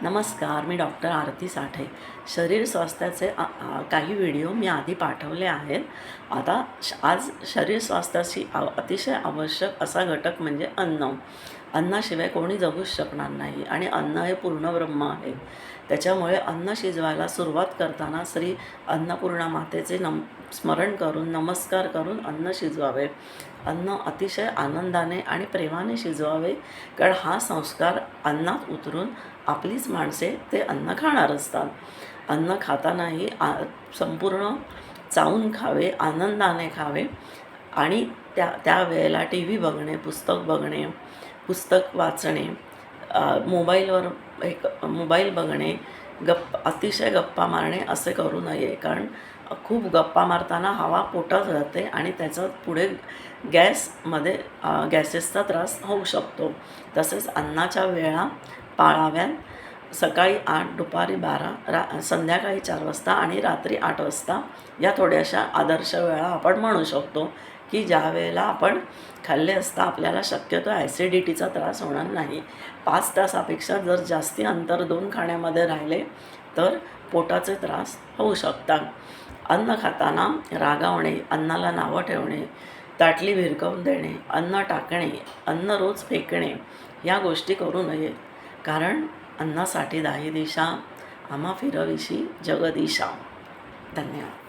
नमस्कार, मी डॉक्टर आरती साठे. शरीर स्वास्थ्याचे काही व्हिडिओ मी आधी पाठवले आहेत. आता आज शरीर स्वास्थ्याशी अतिशय आवश्यक असा घटक म्हणजे अन्न. अन्नाशिवाय कोणी जगूच शकणार नाही आणि अन्न हे पूर्ण ब्रह्म आहे. त्याच्यामुळे अन्न शिजवायला सुरुवात करताना श्री अन्नपूर्णा मातेचे स्मरण करून नमस्कार करून अन्न शिजवावे. अन्न अतिशय आनंदाने आणि प्रेमाने शिजवावे, कारण हा संस्कार अन्नात उतरून आपलीच माणसे ते अन्न खाणार असतात. अन्न खातानाही संपूर्ण चावून खावे, आनंदाने खावे आणि त्यावेळेला टी व्ही बघणे, पुस्तक बघणे, पुस्तक वाचणे, मोबाईलवर मोबाईल बघणे, अतिशय गप्पा मारणे असे करू नये. कारण खूप गप्पा मारताना हवा पोटात जाते आणि त्याचा पुढे गॅसेसचा त्रास होऊ शकतो. तसेच अन्नाच्या वेळा पाळाव्यात. सकाळी 8, दुपारी 12, संध्याकाळी 4 वाजता आणि रात्री 8 वाजता या थोड्याशा आदर्श वेळा आपण म्हणू शकतो, की ज्या वेळेला आपण खाल्ले असता आपल्याला शक्यतो ॲसिडिटीचा त्रास होणार नाही. 5 तासापेक्षा जर जास्ती अंतर 2 खाण्यामध्ये राहिले तर पोटाचे त्रास होऊ शकतात. अन्न खाताना रागावणे, अन्नाला नावं ठेवणे, ताटली भिरकवून देणे, अन्न टाकणे, अन्न रोज फेकणे या गोष्टी करू नये. कारण अन्नासाठी दाही दिशा, आम्हा फिरविशी जगदिशा. धन्यवाद.